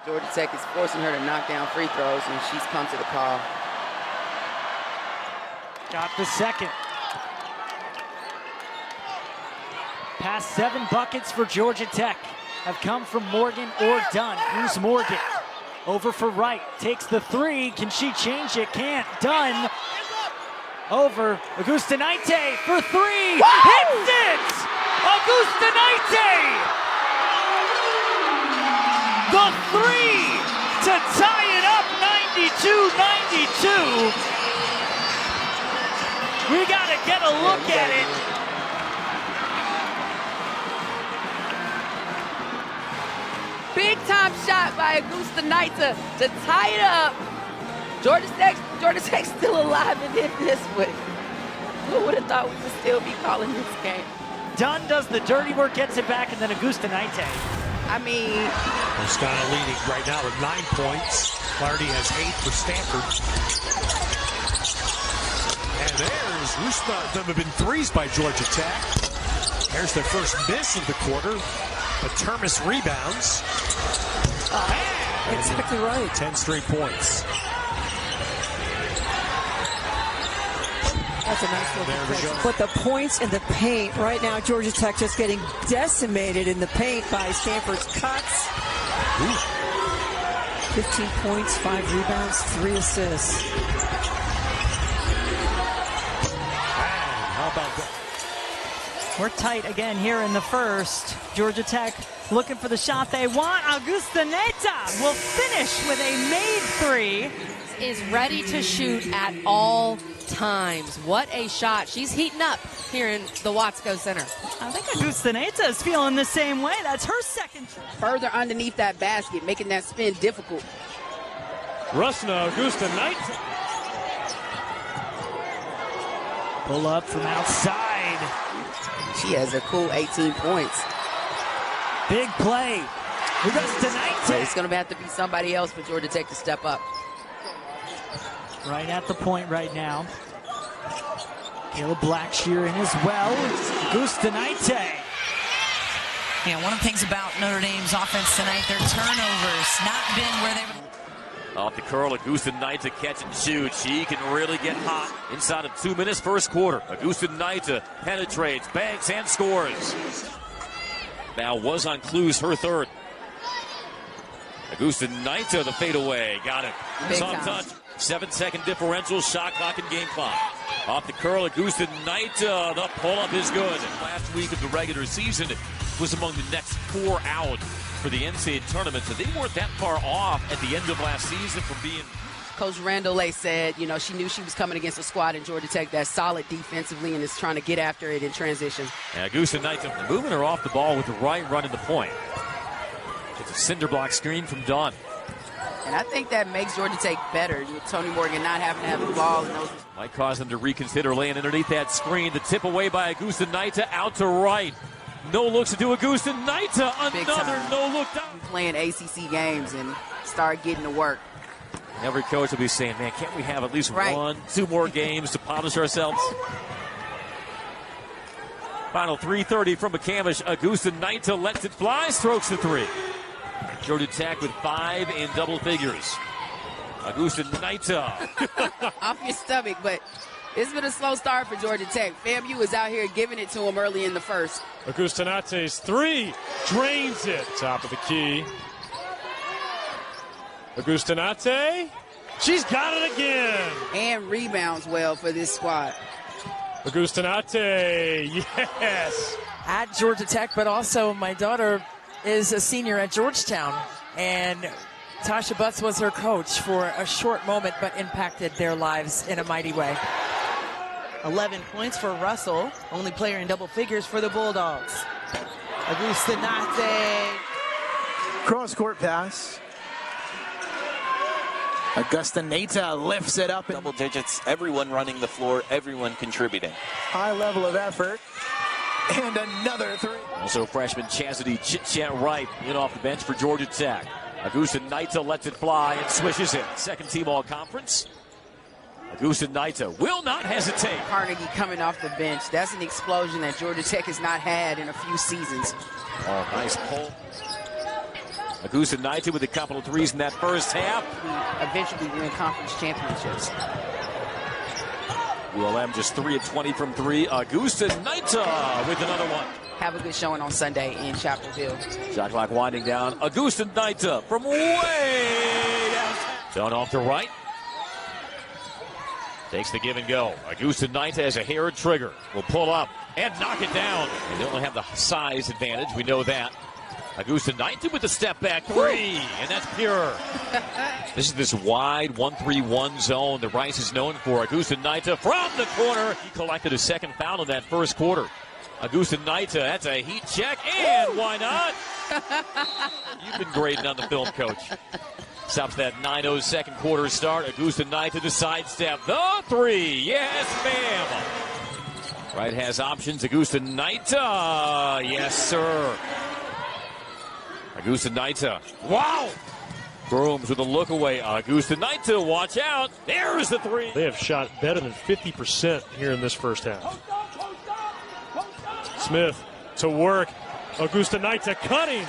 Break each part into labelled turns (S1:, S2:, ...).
S1: Georgia Tech is forcing her to knock down free throws, and she's come to the call.
S2: Got the second. Past 7 buckets for Georgia Tech have come from Morgan or Dunn. Here's Morgan. Over for Wright. Takes the 3. Can she change it? Can't. Dunn. Over. Augustinaite for 3.
S1: Wow!
S2: Hits it! Augustinaite! The 3 to tie it up 92-92. We got to get a look at it.
S1: Big time shot by Augustinaite to tie it up. Georgia Tech's still alive and in this one. Who would have thought we would still be calling this game?
S2: Dunn does the dirty work, gets it back, and then Augustinaite.
S1: I mean,
S3: Toscana leading right now with 9 points. Clardy has 8 for Stanford. And there's Rusne. Them have been threes by Georgia Tech. There's their first miss of the quarter. But Termis rebounds.
S4: Exactly right.
S3: 10 straight points.
S4: That's a nice little
S3: There we
S4: defense.
S3: go.
S4: But the points in the paint, right now, Georgia Tech just getting decimated in the paint by Stanford's cuts.
S3: Ooh.
S4: 15 points, 5 rebounds, 3 assists.
S3: How about that?
S2: We're tight again here in the first. Georgia Tech looking for the shot they want. Augustinaite will finish with a made 3.
S5: Is ready to shoot at all times. What a shot. She's heating up here in the Watsco Center.
S2: I think Augustinaite is feeling the same way. That's her second.
S1: further underneath that basket, making that spin difficult.
S3: Rusne, Augustinaite.
S2: Pull up from outside.
S1: She has a cool 18 points.
S2: Big play.
S1: So
S2: Augustinaite.
S1: it's going to have to be somebody else for Georgia Tech to step up.
S2: Right at the point right now. Caleb Blackshear in as well. Augustinaite.
S6: Yeah, one of the things about Notre Dame's offense tonight, their turnovers not been where they were.
S7: Off the curl, Augustinaite catch and shoot. She can really get hot inside of 2 minutes first quarter. Augustinaite penetrates, banks, and scores. Now was on Clues her third. Augustinaite, the fadeaway. Got it.
S1: Big
S7: Soft
S1: time.
S7: touch. 7-second differential, shot clock and game clock. Off the curl, Augustinaite, the pull-up is good. Last week of the regular season was among the next 4 out for the NCAA tournament, so they weren't that far off at the end of last season from being...
S1: Coach Randall said, you know, she knew she was coming against a squad in Georgia Tech that's solid defensively and is trying to get after it in transition.
S7: And Augustinaite moving her off the ball with the right running the point. It's a cinder block screen from Dawn.
S1: And I think that makes Georgia Tech better, with Tony Morgan not having to have the ball. And those...
S7: Might cause them to reconsider laying underneath that screen. The tip away by Augustinaite out to right. No looks to do Augustinaite. Another no look down.
S1: Playing ACC games and start getting to work.
S7: Every coach will be saying, man, can't we have at least
S1: Right.
S7: 1-2 more games to polish ourselves? Final 3:30 from McCamish. Augustinaite lets it fly, strokes the 3. Georgia Tech with 5 in double figures. Augustinaite.
S1: Off your stomach, but it's been a slow start for Georgia Tech. FAMU is out here giving it to them early in the first.
S3: Augustinaite's 3 drains it. Top of the key. Augustinaite. She's got it again.
S1: And rebounds well for this squad.
S3: Augustinaite. Yes.
S8: At Georgia Tech, but also my daughter is a senior at Georgetown, and Tasha Butts was her coach for a short moment, but impacted their lives in a mighty way.
S9: 11 points for Russell, only player in double figures for the Bulldogs. Augustinaite.
S10: Cross-court pass. Augustinaite lifts it up.
S11: Double digits, everyone running the floor, everyone contributing.
S10: High level of effort. And another 3.
S7: Also freshman Chastity Chit-Chat Wright in off the bench for Georgia Tech. Augustinaite lets it fly and swishes it. Second team all conference. Augustinaite will not hesitate.
S1: Carnegie coming off the bench. That's an explosion that Georgia Tech has not had in a few seasons.
S7: Oh, nice pull. Augustinaite with a couple of threes in that first half.
S1: Eventually win conference championships.
S7: ULM just 3 of 20 from 3. Augustinaite with another one.
S1: Have a good showing on Sunday in Chapel Hill.
S7: Shot clock winding down. Augustinaite from way downtown. Down off the right. Takes the give and go. Augustinaite has a hair trigger. Will pull up and knock it down. And they only have the size advantage. We know that. Augustinaite with the step back 3. And that's pure. This is this wide 1-3-1 zone that Rice is known for. Augustinaite from the corner. He collected a second foul in that first quarter. Augustinaite, that's a heat check. And why not? You've been grading on the film, coach. Stops that 9-0 second quarter start. Augustinaite to the sidestep. The 3. Yes, ma'am. Right has options. Augustinaite. Yes, sir. Augustinaite. Wow. Grooms with a look away. Augustinaite, watch out. There's the 3.
S3: They have shot better than 50% here in this first half. Smith to work. Augustinaite cutting.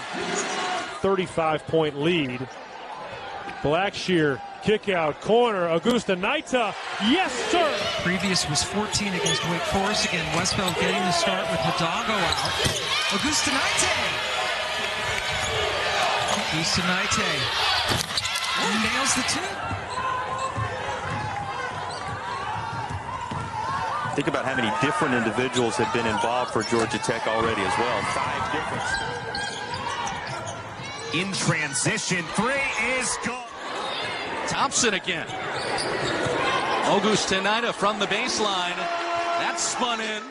S3: 35-point lead. Blackshear kick out corner. Augustinaite. Yes, sir.
S12: Previous was 14 against Wake Forest. Again, Westfeld getting the start with Hidalgo out. Augustinaite. Augustinaite nails the 2.
S11: Think about how many different individuals have been involved for Georgia Tech already as well. 5 different.
S13: In transition, 3 is good. Thompson again. Augustinaite from the baseline. That's spun in.